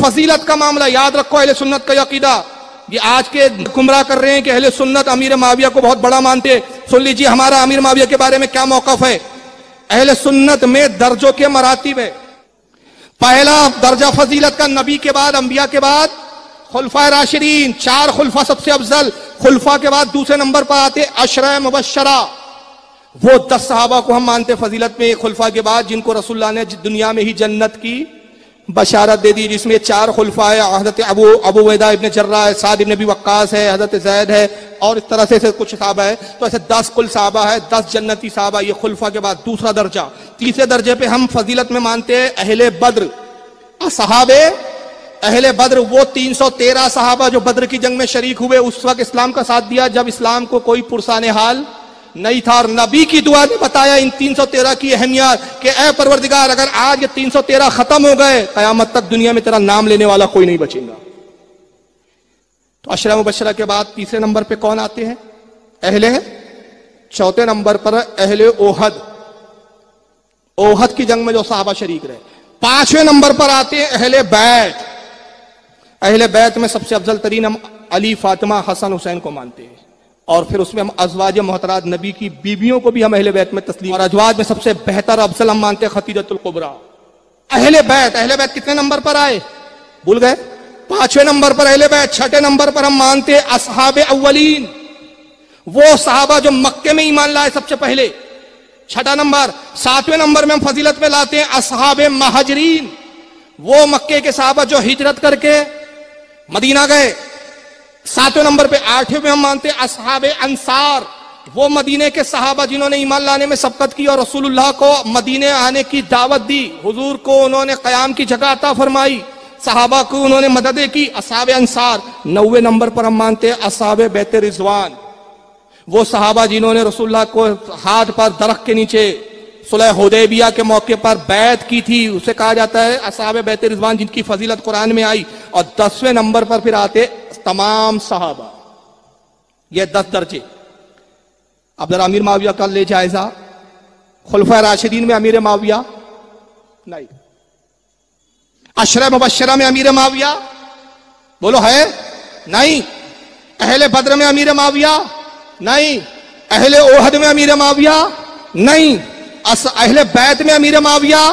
فضیلت کا معاملہ یاد رکھو اہل سنت کا عقیدہ. یہ آج کے گمراہ کر رہے ہیں کہ اہل سنت امیر معاویہ کو بہت بڑا مانتے. سن لیجیے ہمارا امیر معاویہ کے بارے میں کیا موقف ہے. اہل سنت میں درجوں کے مراتب ہے. پہلا درجہ فضیلت کا نبی کے بعد انبیاء کے بعد خلفائے راشدین، 4 خلفاء سب سے افضل. خلفاء کے بعد دوسرے نمبر پر آتے عشرہ مبشرہ، وہ 10 صحابہ کو ہم مانتے فضیلت میں خلفاء کے بعد، جن کو رسول اللہ نے دنیا میں ہی جنت کی بشارت دے دی. جس میں 4 خلفاء ہیں، حضرت ابو عبیدہ ابن جراح ہے، سعد ابن ابی وقاص ہے، حضرت زید ہے، اور اس طرح سے کچھ صحابہ ہے. تو ایسے 10 کل صحابہ ہے، 10 جنتی صحابہ. یہ خلفاء کے بعد دوسرا درجہ. تیسرے درجے پہ ہم فضیلت میں مانتے ہیں اہل بدر. صحابے اہل بدر وہ 313 صحابہ جو بدر کی جنگ میں شریک ہوئے، اس وقت اسلام کا ساتھ دیا جب اسلام کو کوئی پرسان حال نہیں تھا. اور نبی کی دعا نے بتایا ان 313 کی اہمیت کہ اے پروردگار اگر آج یہ 313 ختم ہو گئے، قیامت تک دنیا میں تیرا نام لینے والا کوئی نہیں بچے گا. تو عشرہ مبشرہ کے بعد تیسرے نمبر پہ کون آتے ہیں؟ اہل. چوتھے نمبر پر اہل احد، احد کی جنگ میں جو صحابہ شریک رہے. 5ویں نمبر پر آتے ہیں اہل بیت. اہل بیت میں سب سے افضل ترین ہم علی، فاطمہ، حسن، حسین کو مانتے ہیں. اور پھر اس میں ہم ازواج محترات نبی کی بیویوں کو بھی ہم اہل بیت میں تسلیم. اور ازواج میں سب سے بہتر افضل ہم مانتے ہیں خدیجۃ الکبریٰ. اہل بیت کتنے نمبر پر آئے؟ بھول گئے؟ 5ویں نمبر پر اہل بیت. 6 نمبر پر ہم مانتے ہیں اصحاب اولین، وہ صحابہ جو مکے میں ایمان لائے سب سے پہلے. 6 نمبر. 7ویں نمبر میں ہم فضیلت میں لاتے ہیں اصحاب مہاجرین، وہ مکے کے صحابہ جو ہجرت کر کے مدینہ گئے. 7ویں نمبر پہ 8ویں میں ہم مانتے ہیں اصحاب انصار، وہ مدینے کے صحابہ جنہوں نے ایمان لانے میں سبقت کی اور رسول اللہ کو مدینے آنے کی دعوت دی. حضور کو انہوں نے قیام کی جگہ عطا فرمائی، صحابہ کو انہوں نے مددیں کی، اصحاب انصار. 9ویں نمبر پر ہم مانتے ہیں اصحاب بیت رضوان، وہ صحابہ جنہوں نے رسول اللہ کو ہاتھ پر درخت کے نیچے صلح حدیبیہ کے موقع پر بیعت کی تھی، اسے کہا جاتا ہے اصحاب بیت رضوان، جن کی فضیلت قرآن میں آئی. اور 10ویں نمبر پر پھر آتے تمام صحابہ. یہ 10 درجے. اب ذرا امیر معاویہ کا لے جائزہ. خلفائے راشدین میں امیر معاویہ نہیں. عشرہ مبشرہ میں امیر معاویہ بولو ہے نہیں. اہل بدر میں امیر معاویہ نہیں. اہل احد میں امیر معاویہ نہیں. اہل بیت میں امیر معاویہ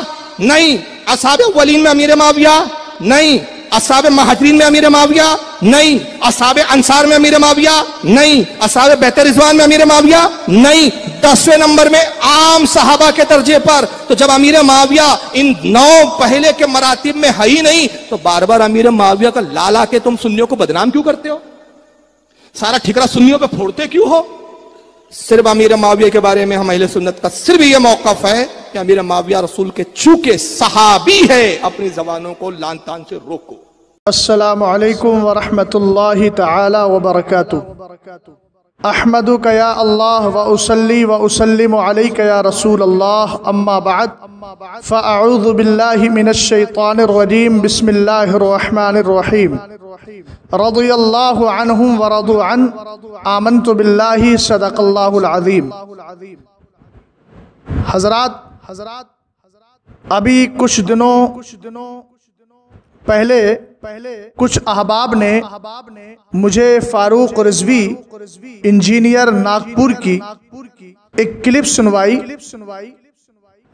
نہیں. اصحاب اولین میں امیر معاویہ نہیں. اصحاب مہاجرین میں امیر معاویہ نہیں. اصحاب انصار میں امیر معاویہ نہیں. اصحاب بیت رضوان میں امیر معاویہ نہیں. 10ویں نمبر میں عام صحابہ کے درجے پر. تو جب امیر معاویہ ان 9 پہلے کے مراتب میں ہے ہی نہیں تو بار بار امیر معاویہ کا لالا کے تم سنیوں کو بدنام کیوں کرتے ہو؟ سارا ٹھکرا سنیوں پہ پھوڑتے کیوں ہو؟ صرف امیر معاویہ کے بارے میں ہم اہل سنت کا صرف یہ موقف ہے کہ امیر معاویہ رسول کے چونکہ صحابی ہے، اپنی زبانوں کو لان تان سے روکو. السلام علیکم ورحمۃ اللہ تعالی وبرکاتہ. احمدک یا اللہ واسلی واسلم علیک یا رسول اللہ، اما بعد فاعوذ باللہ من الشیطان الرجیم. بسم اللہ الرحمن الرحیم. رضی اللہ عنہم ورضوا عنہ، آمنت باللہ، صدق اللہ العظیم. حضرات ابھی کچھ دنوں پہلے کچھ احباب نے مجھے فاروق رضوی انجینئر ناگپور کی ایک کلپ سنوائی،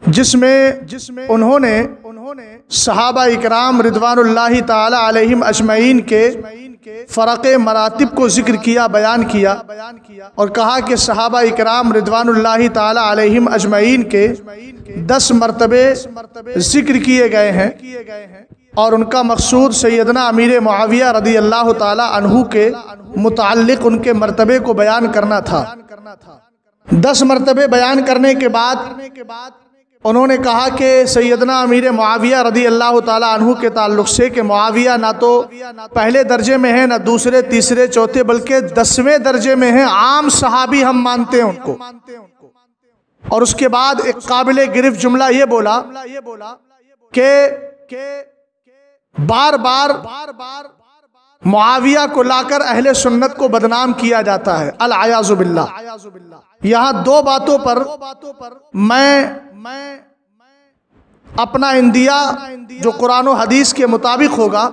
جس میں انہوں نے صحابہ اکرام رضوان اللہ تعالی علیہم اجمعین کے فرق مراتب کو ذکر کیا، بیان کیا، اور کہا کہ صحابہ اکرام رضوان اللہ تعالی علیہم اجمعین کے 10 مرتبے ذکر کیے گئے ہیں، اور ان کا مقصود سیدنا امیر معاویہ رضی اللہ تعالی عنہ کے متعلق ان کے مرتبے کو بیان کرنا تھا. 10 مرتبے بیان کرنے کے بعد انہوں نے کہا کہ سیدنا امیر معاویہ رضی اللہ تعالی عنہ کے تعلق سے کہ معاویہ نہ تو پہلے درجے میں ہیں، نہ دوسرے، تیسرے، چوتھے، بلکہ 10ویں درجے میں ہیں. عام صحابی ہم مانتے ہیں ان کو. اور اس کے بعد ایک قابل گرفت جملہ یہ بولا کہ بار بار معاویہ کو لا کر اہل سنت کو بدنام کیا جاتا ہے، العیاذ باللہ. یہاں 2 باتوں پر میں اپنا اندیا جو قرآن و حدیث کے مطابق ہوگا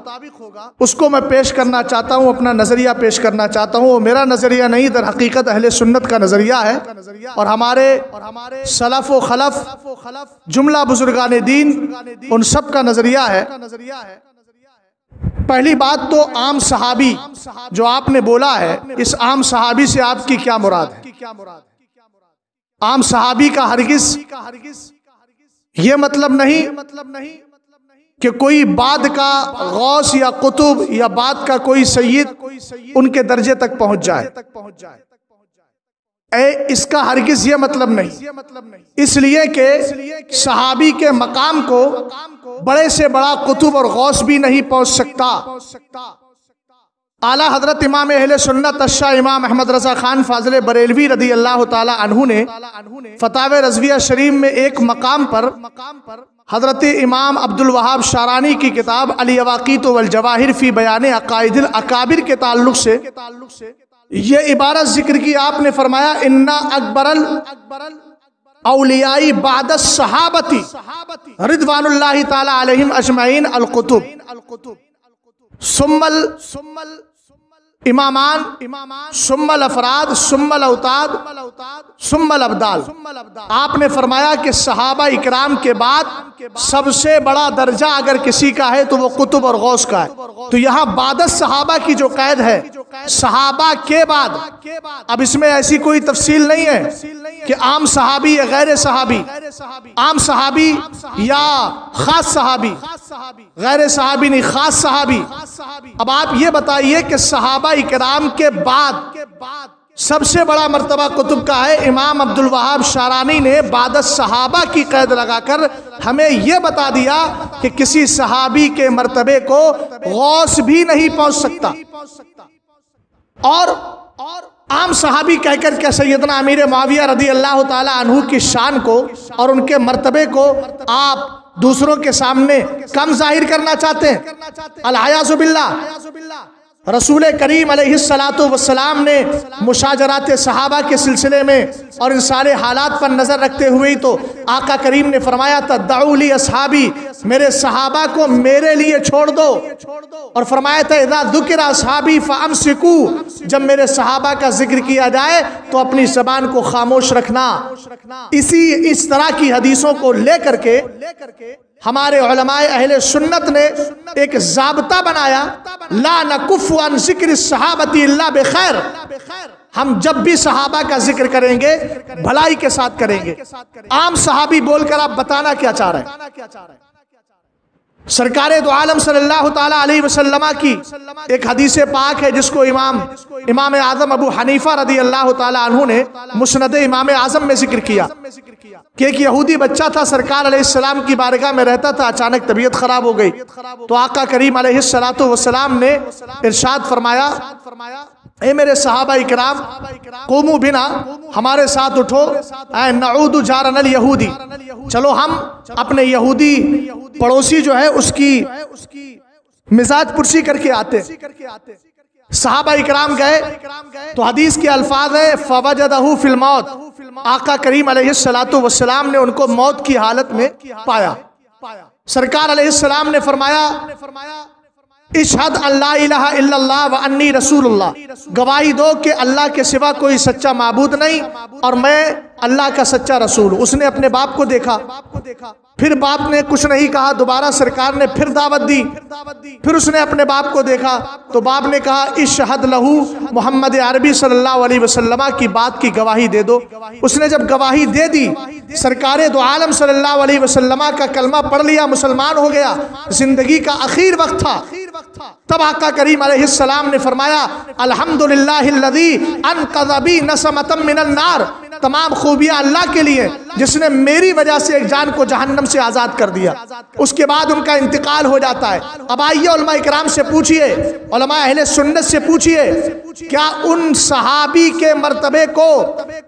اس کو میں پیش کرنا چاہتا ہوں، اپنا نظریہ پیش کرنا چاہتا ہوں۔ وہ میرا نظریہ نہیں، در حقیقت اہل سنت کا نظریہ ہے، اور ہمارے سلف و خلف جملہ بزرگان دین ان سب کا نظریہ ہے۔ پہلی بات تو عام صحابی جو آپ نے بولا ہے، اس عام صحابی سے آپ کی کیا مراد ہے؟ عام صحابی کا ہرگز یہ مطلب نہیں کہ کوئی بعد کا غوث یا قطب یا بعد کا کوئی سید ان کے درجے تک پہنچ جائے، اس کا ہرگز یہ مطلب نہیں، اس لیے کہ صحابی کے مقام کو بڑے سے بڑا قطب اور غوث بھی نہیں پہنچ سکتا۔ اعلیٰ حضرت امام اہل سنت الشاہ امام احمد رضا خان فاضل بریلوی رضی اللہ تعالی عنہ نے فتاوی رضویہ شریف میں ایک مقام پر حضرت امام عبد الوہاب شارانی کی کتاب الیواقیت والجواہر فی بیان عقائد الاکابر کے تعلق سے یہ عبارت ذکر کی، آپ نے فرمایا انا اکبر اولیاء بعد الصحابتی رضوان اللہ تعالی علیہم اجمعین القطب ثم امامان ثم الافراد ثم الاوتاد ثم الابدال۔ آپ نے فرمایا کہ صحابہ اکرام کے بعد سب سے بڑا درجہ اگر کسی کا ہے تو وہ قطب اور غوث کا ہے۔ تو یہاں بعد صحابہ کی جو قید ہے صحابہ کے بعد، اب اس میں ایسی کوئی تفصیل نہیں ہے کہ عام صحابی یا غیر صحابی، عام صحابی یا خاص صحابی، غیر صحابی نہیں خاص صحابی۔ اب آپ یہ بتائیے کہ صحابہ اکرام کے بعد سب سے بڑا مرتبہ قطب کا ہے، امام عبد الوہاب شارانی نے بعد الصحابہ کی قید لگا کر ہمیں یہ بتا دیا کہ کسی صحابی کے مرتبے کو غوث بھی نہیں پہنچ سکتا۔ اور عام صحابی کہہ کر کہ سیدنا امیر معاویہ رضی اللہ تعالی عنہ کی شان کو اور ان کے مرتبے کو آپ دوسروں کے سامنے کم ظاہر کرنا چاہتے ہیں، العیاذ باللہ۔ رسول کریم علیہ السلام نے مشاجرات صحابہ کے سلسلے میں اور ان سارے حالات پر نظر رکھتے ہوئے ہی تو آقا کریم نے فرمایا تھا دعوا لی اصحابی، میرے صحابہ کو میرے لیے چھوڑ دو، اور فرمایا تھا اذا ذکر اصحابی فامسکوا، جب میرے صحابہ کا ذکر کیا جائے تو اپنی زبان کو خاموش رکھنا۔ اس طرح کی حدیثوں کو لے کر کے ہمارے علماء اہل سنت نے ایک ضابطہ بنایا، لا نکف عن ذکر الصحابۃ الا بخیر، ہم جب بھی صحابہ کا ذکر کریں گے بھلائی کے ساتھ کریں گے۔ عام صحابی بول کر آپ بتانا کیا چاہ رہے ہیں؟ سرکار دو عالم صلی اللہ تعالی علیہ وسلم کی ایک حدیث پاک ہے جس کو امام اعظم ابو حنیفہ رضی اللہ تعالی عنہ نے مسند امام اعظم میں ذکر کیا کہ ایک یہودی بچہ تھا، سرکار علیہ السلام کی بارگاہ میں رہتا تھا، اچانک طبیعت خراب ہو گئی تو آقا کریم علیہ السلام نے ارشاد فرمایا اے میرے صحابہ اکرام قوموا بنا، ہمارے ساتھ اٹھو، اے نعود جارنا الیہودی، چلو ہم اپنے یہودی پڑوسی جو ہے اس کی مزاج پرسی کر کے آتے۔ صحابہ اکرام گئے تو حدیث کے الفاظ ہے فوجدہ فی الموت، آقا کریم علیہ السلام نے ان کو موت کی حالت میں پایا۔ سرکار علیہ السلام نے فرمایا اشہد ان لا الہ الا اللہ وانی رسول اللہ، گواہی دو کہ اللہ کے سوا کوئی سچا معبود نہیں اور میں اللہ کا سچا رسول ہوں۔ اس نے اپنے باپ کو دیکھا، پھر باپ نے کچھ نہیں کہا، دوبارہ سرکار نے پھر دعوت دی، پھر اس نے اپنے باپ کو دیکھا تو باپ نے کہا اشہد لہو محمد عربی صلی اللہ علیہ وسلم کی بات کی گواہی دے دو۔ اس نے جب گواہی دے دی، سرکار دو عالم صلی اللہ علیہ وسلم کا کلمہ پڑھ لیا، مسلمان ہو گیا، زندگی کا آخر وقت تھا، تب آقا کریم علیہ السلام نے فرمایا الحمدللہ الذی انقذ بی نسمۃ من النار، تمام خوبیاں اللہ کے لیے جس نے میری وجہ سے ایک جان کو جہنم سے آزاد کر دیا۔ اس کے بعد ان کا انتقال ہو جاتا ہے۔ اب آئیے علماء اکرام سے پوچھئے، علماء اہل سنت سے پوچھئے، کیا ان صحابی کے مرتبے کو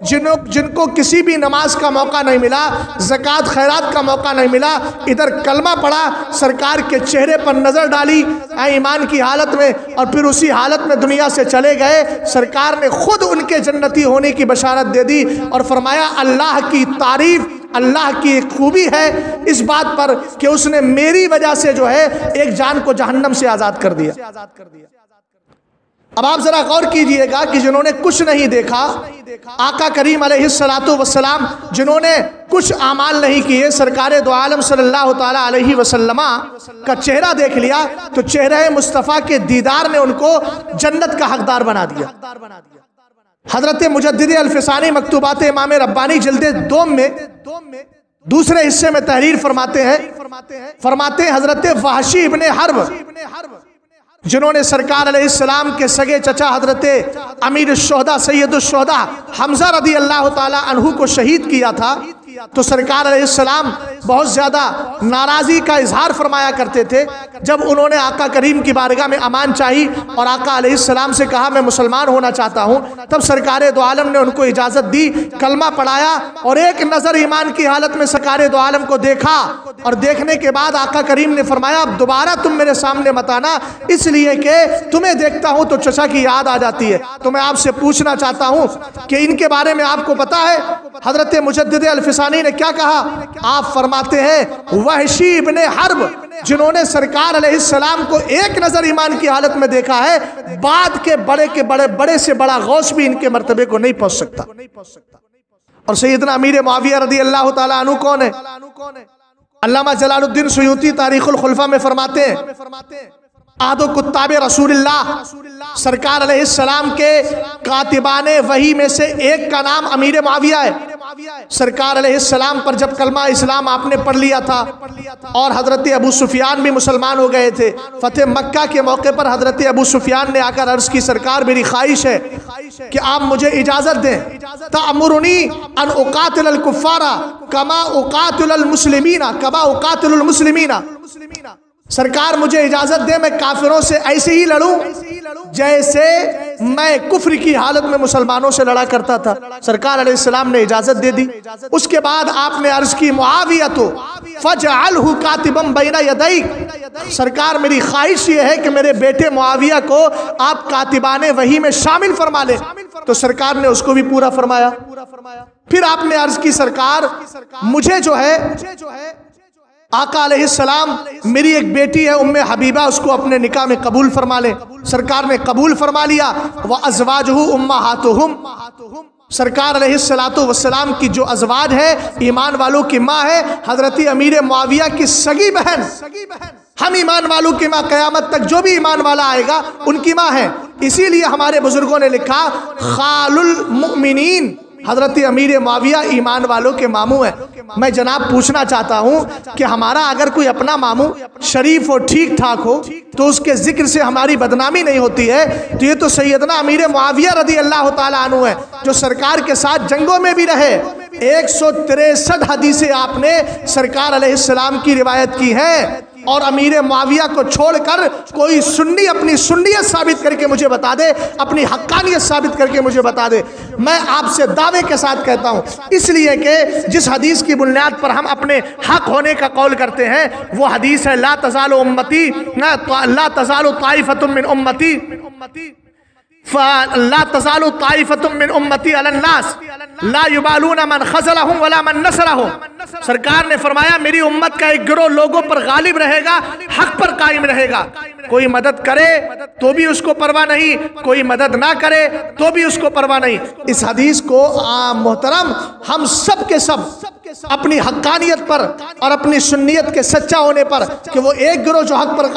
جن کو کسی بھی نماز کا موقع نہیں ملا، زکوٰۃ خیرات کا موقع نہیں ملا، ادھر کلمہ پڑھا، سرکار کے چہرے پر نظر ڈالی ایمان کی حالت میں اور پھر اسی حالت میں دنیا سے چلے گئے، سرکار نے خود ان کے جنتی ہونے کی بشارت دے دی اور فرمایا اللہ کی تعریف اللہ کی ایک خوبی ہے اس بات پر کہ اس نے میری وجہ سے جو ہے ایک جان کو جہنم سے آزاد کر دیا۔ اب آپ ذرا غور کیجئے گا کہ جنہوں نے کچھ نہیں دیکھا، آقا کریم علیہ السلام جنہوں نے کچھ اعمال نہیں کیے، سرکار دو عالم صلی اللہ تعالیٰ علیہ وسلم کا چہرہ دیکھ لیا تو چہرہ مصطفیٰ کے دیدار نے ان کو جنت کا حقدار بنا دیا۔ حضرت مجدد الفسانی مکتوبات امام ربانی جلد 2 میں دوسرے حصے میں تحریر فرماتے ہیں حضرت وحشی ابن حرب جنہوں نے سرکار علیہ السلام کے سگے چچا حضرت امیر الشہداء سید الشہداء حمزہ رضی اللہ تعالی عنہ کو شہید کیا تھا، تو سرکار علیہ السلام بہت زیادہ ناراضی کا اظہار فرمایا کرتے تھے۔ جب انہوں نے آقا کریم کی بارگاہ میں امان چاہی اور آقا علیہ السلام سے کہا میں مسلمان ہونا چاہتا ہوں، تب سرکار دو عالم نے ان کو اجازت دی، کلمہ پڑھایا اور ایک نظر ایمان کی حالت میں سرکار دو عالم کو دیکھا، اور دیکھنے کے بعد آقا کریم نے فرمایا اب دوبارہ تم میرے سامنے مت آنا، اس لیے کہ تمہیں دیکھتا ہوں تو چچا کی یاد آ جاتی ہے۔ تو میں آپ سے پوچھنا چاہتا ہوں کہ ان کے بارے میں آپ کو پتا ہے حضرت مجدد الفسانی نے کیا کہا؟ آپ فرماتے ہیں وحشی ابن حرب جنہوں نے سرکار علیہ السلام کو ایک نظر ایمان کی حالت میں دیکھا ہے، بعد کے بڑے سے بڑا غوث بھی ان کے مرتبے کو نہیں پہنچ سکتا۔ اور سیدنا امیر معاویہ رضی اللہ تعالیٰ عنہ کون ہے؟ علامہ جلال الدین سیوطی تاریخ الخلفاء میں فرماتے ہیں عہد و کتاب رسول اللہ، سرکار علیہ السلام کے کاتبان وحی میں سے ایک کا نام امیر معاویہ ہے۔ سرکار علیہ السلام پر جب کلمہ اسلام آپ نے پڑھ لیا تھا اور حضرت ابو سفیان بھی مسلمان ہو گئے تھے، فتح مکہ کے موقع پر حضرت ابو سفیان نے آ کر عرض کی سرکار میری خواہش ہے کہ آپ مجھے اجازت دیں، تأمرنی ان اقاتل الکفار کما اقاتل المسلمین، سرکار مجھے اجازت دے میں کافروں سے ایسے ہی لڑوں جیسے میں کفر کی حالت میں مسلمانوں سے لڑا کرتا تھا۔ سرکار علیہ السلام نے اجازت دے دی۔ اس کے بعد آپ نے عرض کی معاویہ تو فجعلہ کاتبا بین یدیک، سرکار میری خواہش یہ ہے کہ میرے بیٹے معاویہ کو آپ کاتبان وحی میں شامل فرما لیں، تو سرکار نے اس کو بھی پورا فرمایا۔ پھر آپ نے عرض کی سرکار مجھے جو ہے آقا علیہ السلام میری ایک بیٹی ہے ام حبیبہ، اس کو اپنے نکاح میں قبول فرما لیں، سرکار نے قبول فرما لیا۔ وَأَزْوَاجُهُ أُمَّهَاتُهُمْ، سرکار علیہ السلام کی جو ازواج ہے ایمان والوں کی ماں ہے، حضرت امیر معاویہ کی سگی بہن، ہم ایمان والوں کی ماں قیامت تک جو بھی ایمان والا آئے گا ان کی ماں ہے۔ اسی لیے ہمارے بزرگوں نے لکھا خال المؤمنین، حضرت امیر معاویہ ایمان والوں کے ماموں ہیں۔ میں جناب پوچھنا چاہتا ہوں کہ ہمارا اگر کوئی اپنا ماموں شریف ہو، ٹھیک ٹھاک ہو، تو اس کے ذکر سے ہماری بدنامی نہیں ہوتی ہے، تو یہ تو سیدنا امیر معاویہ رضی اللہ تعالیٰ عنہ ہے جو سرکار کے ساتھ جنگوں میں بھی رہے۔ 163 حدیثیں آپ نے سرکار علیہ السلام کی روایت کی ہیں، اور امیر معاویہ کو چھوڑ کر کوئی سنی اپنی سنیت ثابت کر کے مجھے بتا دے، اپنی حقانیت ثابت کر کے مجھے بتا دے، میں آپ سے دعوے کے ساتھ کہتا ہوں، اس لیے کہ جس حدیث کی بنیاد پر ہم اپنے حق ہونے کا قول کرتے ہیں وہ حدیث ہے لا تزال امتی، لا تزال طائفۃ من امتی، لا تزال طائفۃ من امتی علی الناس لا یبالون من خذلهم ولا من نصرهم، سرکار نے فرمایا میری امت کا ایک گروہ لوگوں پر غالب رہے گا، حق پر قائم رہے گا، کوئی مدد کرے تو بھی اس کو پرواہ نہیں، کوئی مدد نہ کرے تو بھی اس کو پرواہ نہیں۔ اس حدیث کو محترم ہم سب کے سب اپنی حقانیت پر اور اپنی سنیت کے سچا ہونے پر کہ وہ ایک گروہ جو حق پر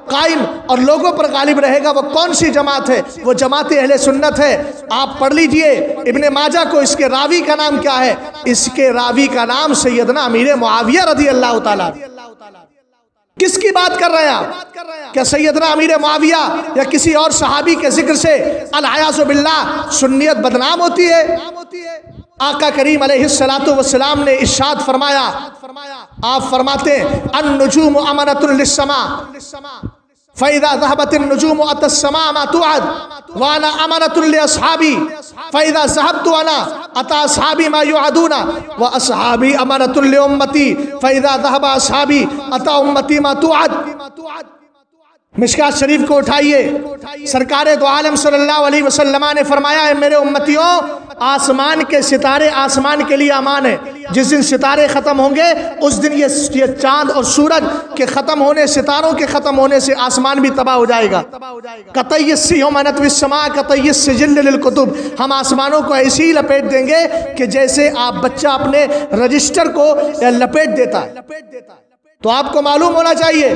قائم اور لوگوں پر غالب رہے گا، وہ کون سی جماعت ہے؟ وہ جماعت اہل سنت ہے۔ آپ پڑھ لیجئے ابن ماجہ کو، اس کے راوی کا نام کیا ہے؟ اس کے راوی کا نام سیدنا امیر معاویہ رضی اللہ تعالیٰ۔ کس کی بات کر رہے ہیں آپ؟ کیا سیدنا امیر معاویہ یا کسی اور صحابی کے ذکر سے العیاذ باللہ سنیت بدنام ہوتی ہے؟ آقا کریم علیہ السلام نے ارشاد فرمایا، آپ فرماتے ہیں النجوم امنۃ للسماء فَإِذَا ذَهَبَتِ النُّجُومُ أَتَى السَّمَاءَ مَا تُوعَدُ وَأَنَا أَمَنَةٌ لِأَصْحَابِي فَإِذَا ذَهَبْتُ أَنَا أَتَى أَصْحَابِي مَا يُوعَدُونَ وَأَصْحَابِي أَمَنَةٌ لِأُمَّتِي فَإِذَا ذَهَبَ أَصْحَابِي أَتَى أُمَّتِي مَا تُوعَدُ۔ مشکات شریف کو اٹھائیے، سرکار دو عالم صلی اللہ علیہ وسلم نے فرمایا ہے میرے امتیوں، آسمان کے ستارے آسمان کے لیے امان ہے. جس دن ستارے ختم ہوں گے اس دن یہ چاند اور سورج کے ختم ہونے، ستاروں کے ختم ہونے سے آسمان بھی تباہ ہو جائے گا. قطعی السیوم نطوی السماء قطعی السجل للکتب، ہم آسمانوں کو ایسی لپیٹ دیں گے کہ جیسے آپ بچہ اپنے رجسٹر کو لپیٹ دیتا ہے. تو آپ کو معلوم ہونا چاہیے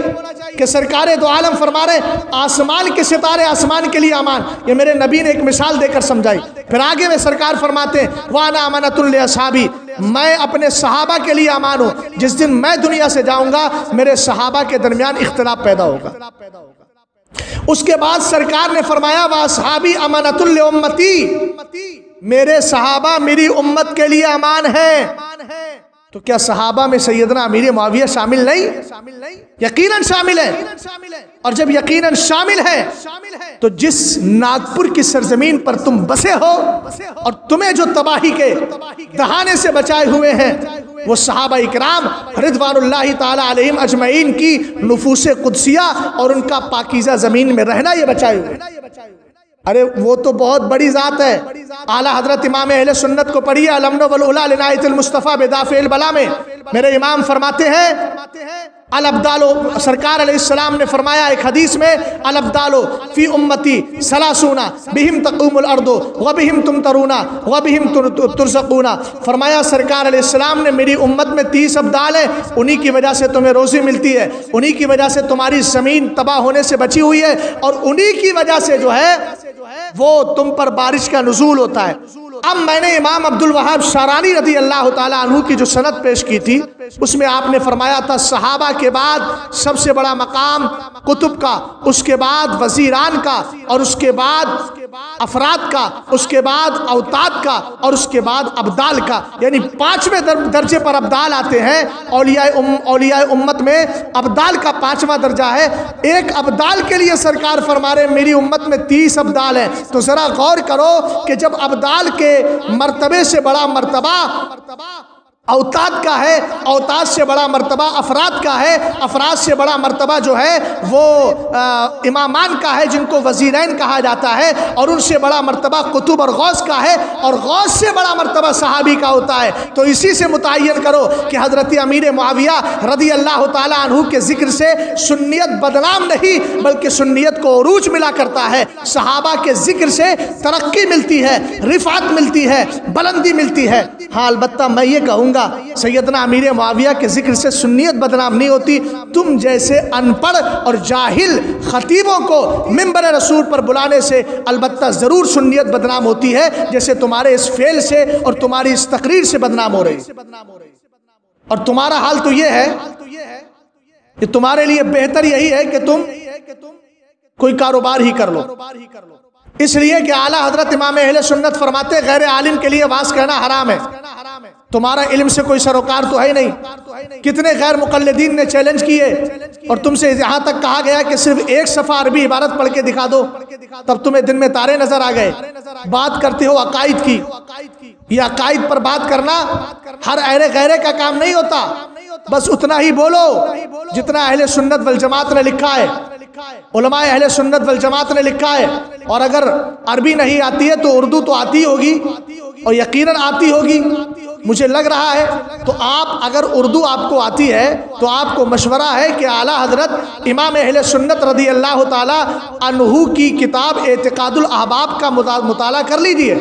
کہ سرکار دو عالم فرما رہے آسمان کے ستارے آسمان کے لیے امان. یہ میرے نبی نے ایک مثال دے کر سمجھائی. پھر آگے میں سرکار فرماتے ہیں وَأَنَا أَمَنَةٌ لِأَصْحَابِي، میں اپنے صحابہ کے لیے امان ہوں. جس دن میں دنیا سے جاؤں گا میرے صحابہ کے درمیان اختلاف پیدا ہوگا. اس کے بعد سرکار نے فرمایا وَأَصْحَابِي أَمَنَةٌ لِأُمَّتِي، میرے صحابہ میری امت کے لیے امان ہیں. تو کیا صحابہ میں سیدنا امیر معاویہ شامل نہیں؟ یقیناً شامل ہے. اور جب یقیناً شامل ہے تو جس ناگپور کی سرزمین پر تم بسے ہو اور تمہیں جو تباہی کے دہانے سے بچائے ہوئے ہیں وہ صحابہ اکرام رضوان اللہ تعالی علیہم اجمعین کی نفوس قدسیہ اور ان کا پاکیزہ زمین میں رہنا یہ بچائے ہوئے. ارے وہ تو بہت بڑی ذات ہے. اعلیٰ حضرت امام اہل سنت کو پڑھیے الامن والعلا لنایت المصطفیٰ بدافع البلا میں میرے امام فرماتے ہیں الابدال، سرکار علیہ السلام نے فرمایا ایک حدیث میں الابدال فی امتی ثلاثون بہم تقوم الارض وبہم تمترون وبہم ترزقون. فرمایا سرکار علیہ السلام نے میری امت میں 30 ابدال ہیں، انہی کی وجہ سے تمہیں روزی ملتی ہے، انہی کی وجہ سے تمہاری زمین تباہ ہونے سے بچی ہوئی ہے، اور انہی کی وجہ سے جو ہے وہ تم پر بارش کا نزول ہوتا ہے. اب میں نے امام عبدالوہاب شارانی رضی اللہ تعالیٰ عنہ کی جو سند پیش کی تھی اس میں آپ نے فرمایا تھا صحابہ کے بعد سب سے بڑا مقام کتب کا، اس کے بعد وزیران کا، اور اس کے بعد افراد کا، اس کے بعد اوتاد کا، اور اس کے بعد ابدال کا. یعنی 5ویں درجے پر ابدال آتے ہیں. اولیاء امت میں ابدال کا 5واں درجہ ہے. ایک ابدال کے لیے سرکار فرما رہے میری امت میں 30 ابدال ہیں. تو ذرا غور کرو کہ جب ابدال کے مرتبے سے بڑا مرتبہ اوتاد کا ہے، اوتاد سے بڑا مرتبہ افراد کا ہے، افراد سے بڑا مرتبہ جو ہے وہ امامان کا ہے جن کو وزیرین کہا جاتا ہے، اور ان سے بڑا مرتبہ قطب اور غوث کا ہے، اور غوث سے بڑا مرتبہ صحابی کا ہوتا ہے. تو اسی سے متعین کرو کہ حضرت امیر معاویہ رضی اللہ تعالیٰ عنہ کے ذکر سے سنیت بدنام نہیں بلکہ سنیت کو عروج ملا کرتا ہے. صحابہ کے ذکر سے ترقی ملتی ہے، رفعت ملتی ہے، بلندی ملتی ہے. ہاں البتہ میں یہ کہوں گا سیدنا امیر معاویہ کے ذکر سے سنیت بدنام نہیں ہوتی. تم جیسے ان پڑھ اور جاہل خطیبوں کو منبر رسول پر بلانے سے البتہ ضرور سنیت بدنام ہوتی ہے، جیسے تمہارے اس فعل سے اور تمہاری اس تقریر سے بدنام ہو رہی. اور تمہارا حال تو یہ ہے کہ تمہارے لیے بہتر یہی ہے کہ تم کوئی کاروبار ہی کر لو. اس لیے کہ اعلیٰ حضرت امام اہل سنت فرماتے غیر عالم کے لیے واز کہنا حرام ہے. تمہارا علم سے کوئی سروکار تو ہے نہیں. کتنے غیر مقلدین نے چیلنج کیے اور تم سے یہاں تک کہا گیا کہ صرف ایک صفحہ عربی عبارت پڑھ کے دکھا دو تب تمہیں دن میں تارے نظر آ گئے. بات کرتے ہو عقائد کی. یہ عقائد پر بات کرنا ہر اہل غیرے کا کام نہیں ہوتا. بس اتنا ہی بولو جتنا اہل سنت والجماعت نے لکھا ہے، علماء اہل سنت والجماعت نے لکھا ہے. اور اگر عربی نہیں آتی ہے تو اردو تو آتی ہوگی، اور یقیناً آتی ہوگی مجھے لگ رہا ہے. تو آپ اگر اردو آپ کو آتی ہے تو آپ کو مشورہ ہے کہ اعلیٰ حضرت امام اہل سنت رضی اللہ تعالی عنہ کی کتاب اعتقاد الاحباب کا مطالعہ کر لیجئے.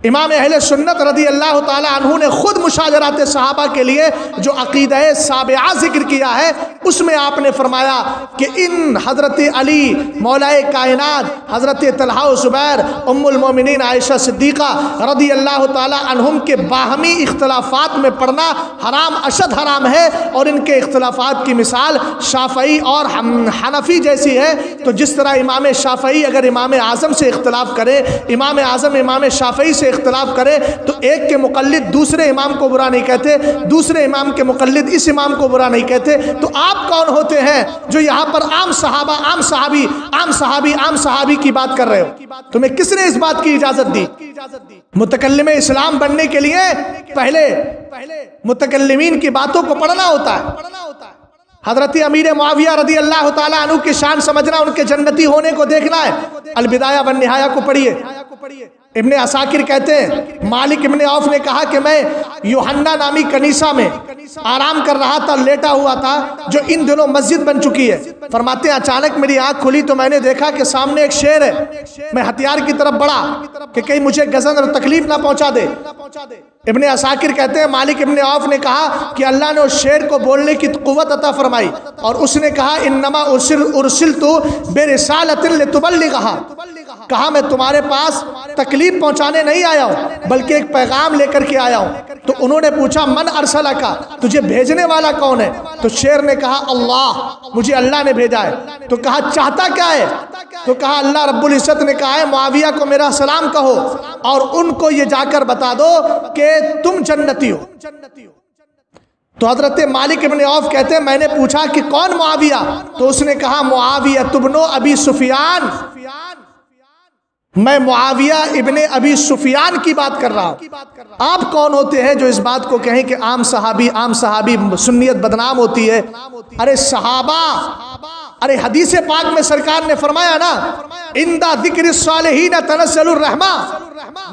امام اہل سنت رضی اللہ تعالی عنہ نے خود مشاجرات صحابہ کے لیے جو عقیدہ سابعہ ذکر کیا ہے اس میں آپ نے فرمایا کہ ان حضرت علی مولائے کائنات، حضرت طلحہ و زبیر، ام المومنین عائشہ صدیقہ رضی اللہ تعالی عنہم کے باہمی اختلافات میں پڑھنا حرام اشد حرام ہے. اور ان کے اختلافات کی مثال شافعی اور حنفی جیسی ہے. تو جس طرح امام شافعی اگر امام اعظم سے اختلاف کرے، امام اعظم امام شافعی سے اختلاف کرے تو ایک کے مقلد دوسرے امام کو برا نہیں کہتے، دوسرے امام کے مقلد اس امام کو برا نہیں کہتے. تو آپ کون ہوتے ہیں جو یہاں پر عام صحابہ، عام صحابی، عام صحابی، عام صحابی کی بات کر رہے ہو؟ تمہیں کس نے اس بات کی اجازت دی؟ متکلم اسلام بننے کے لیے پہلے متکلمین کی باتوں کو پڑھنا ہوتا ہے. حضرت امیر معاویہ رضی اللہ تعالیٰ عنہ کی شان سمجھنا، ان کے جنتی ہونے کو دیکھنا ہے. البدایہ والنہایہ کو پڑھیے. ابن عساکر کہتے ہیں مالک ابن عوف نے کہا کہ میں یوحنا نامی کنیسہ میں آرام کر رہا تھا، لیٹا ہوا تھا، جو ان دنوں مسجد بن چکی ہے۔ فرماتے ہیں اچانک میری آنکھ کھلی تو میں نے دیکھا کہ سامنے ایک شیر ہے، میں ہتھیار کی طرف بڑھا کہ کہیں مجھے غضب اور تکلیف نہ پہنچا دے۔ ابن عساکر کہتے ہیں مالک ابن عوف نے کہا کہ اللہ نے اس شیر کو بولنے کی قوت عطا فرمائی، اور اس نے کہا انما ارسلت برسالۃ لتبلغھا، کہا میں تمہارے پاس تکلیف پہنچانے نہیں آیا ہوں بلکہ ایک پیغام لے کر کے آیا ہوں۔ تو انہوں نے پوچھا من ارسلک، تجھے بھیجنے والا کون ہے؟ تو شیر نے کہا اللہ، مجھے اللہ نے بھیجا ہے۔ تو کہا چاہتا کیا ہے؟ تو کہا اللہ رب العزت نے کہا ہے معاویہ کو میرا سلام کہو اور ان کو یہ جا کر بتا دو کہ تم جنتی ہو۔ تو حضرت مالک ابن عوف کہتے ہیں میں نے پوچھا کہ کون معاویہ؟ تو اس نے کہا معاویہ ابن ابی سفیان، میں معاویہ ابن ابی سفیان کی بات کر رہا ہوں۔ آپ کون ہوتے ہیں جو اس بات کو کہیں کہ عام صحابی سنیت بدنام ہوتی ہے؟ ارے صحابہ، ارے حدیث پاک میں سرکار نے فرمایا نا عند ذکر الصالحین تنزل الرحمہ،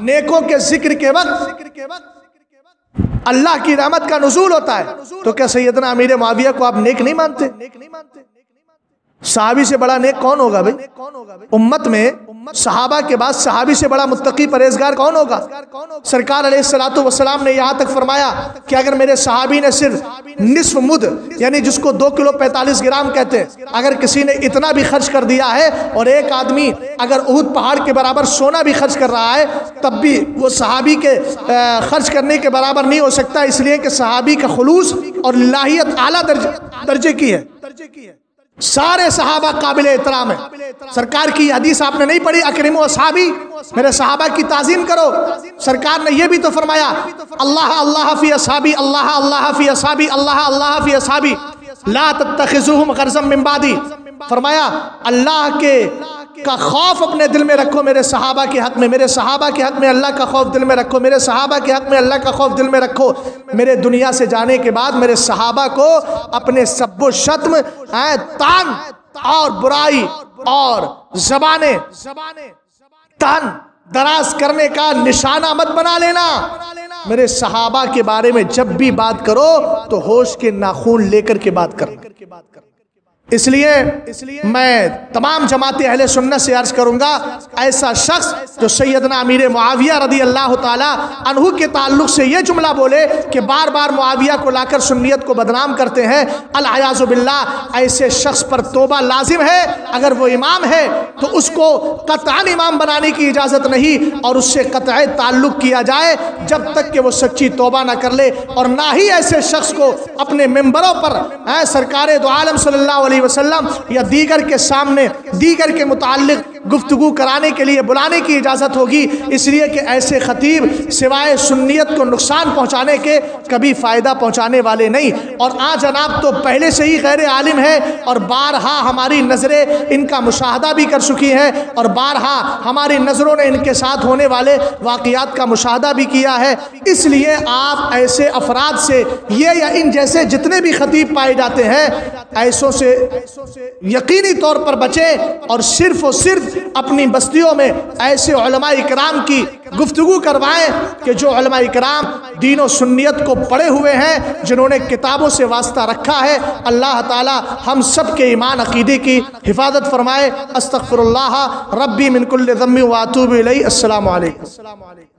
نیکوں کے ذکر کے وقت اللہ کی رحمت کا نزول ہوتا ہے۔ تو کیا سیدنا امیر معاویہ کو آپ نیک نہیں مانتے؟ صحابی سے بڑا نیک کون ہوگا بھائی؟ امت میں صحابہ کے بعد صحابی سے بڑا متقی پرہیزگار کون ہوگا؟ سرکار علیہ السلام نے یہاں تک فرمایا کہ اگر میرے صحابی نے صرف نصف مد، یعنی جس کو 2 کلو 45 گرام کہتے ہیں، اگر کسی نے اتنا بھی خرچ کر دیا ہے، اور ایک آدمی اگر احد پہاڑ کے برابر سونا بھی خرچ کر رہا ہے تب بھی وہ صحابی کے خرچ کرنے کے برابر نہیں ہو سکتا، اس لیے کہ صحابی کا خلوص اور الہیت اعلیٰ درجے کی ہے۔ سارے صحابہ قابل احترام ہیں۔ سرکار کی حدیث آپ نے نہیں پڑھی اکرموا اصحابی، میرے صحابہ کی تعظیم کرو؟ سرکار نے یہ بھی تو فرمایا اللہ اللہ فی اصحابی، اللہ اللہ فی اصحابی، اللہ اللہ فی اصحابی، لا تتخذوہم غرضا من بعدی۔ فرمایا اللہ کے کا خوف اپنے دل میں رکھو میرے صحابہ کے حق میں، میرے صحابہ کے حق میں اللہ کا خوف دل میں رکھو، میرے صحابہ کے حق میں اللہ کا خوف دل میں رکھو۔ میرے دنیا سے جانے کے بعد میرے صحابہ کو اپنے سب و شتم، طعن اور برائی اور زبانیں تن دراز کرنے کا نشانہ مت بنا لینا۔ میرے صحابہ کے بارے میں جب بھی بات کرو تو ہوش کے ناخون لے کر کے بات کرو۔ اس لیے میں تمام جماعت اہل سنت سے عرض کروں گا ایسا شخص جو سیدنا امیر معاویہ رضی اللہ تعالی عنہ کے تعلق سے یہ جملہ بولے کہ بار بار معاویہ کو لا کر سنیت کو بدنام کرتے ہیں، العیاذ باللہ، ایسے شخص پر توبہ لازم ہے۔ اگر وہ امام ہے تو اس کو قطعاً امام بنانے کی اجازت نہیں، اور اس سے قطع تعلق کیا جائے جب تک کہ وہ سچی توبہ نہ کر لے، اور نہ ہی ایسے شخص کو اپنے ممبروں پر سرکار دو عالم صلی اللہ علیہ وسلم یا دیگر کے سامنے دیگر کے متعلق گفتگو کرانے کے لیے بلانے کی اجازت ہوگی، اس لیے کہ ایسے خطیب سوائے سنیت کو نقصان پہنچانے کے کبھی فائدہ پہنچانے والے نہیں۔ اور جناب تو پہلے سے ہی غیر عالم ہے، اور بارہا ہماری نظریں ان کا مشاہدہ بھی کر چکی ہیں، اور بارہا ہماری نظروں نے ان کے ساتھ ہونے والے واقعات کا مشاہدہ بھی کیا ہے۔ اس لیے آپ ایسے افراد سے، یہ یا ان جیسے جتنے بھی خطیب پائے جاتے ہیں، ایسوں سے یقینی طور پر بچیں، اور صرف اپنی بستیوں میں ایسے علماء اکرام کی گفتگو کروائیں کہ جو علماء اکرام دین و سنیت کو پڑھے ہوئے ہیں، جنہوں نے کتابوں سے واسطہ رکھا ہے۔ اللہ تعالی ہم سب کے ایمان عقیدے کی حفاظت فرمائے۔ استغفر اللہ ربی من کل ذنب واتوب الیہ۔ السلام علیکم۔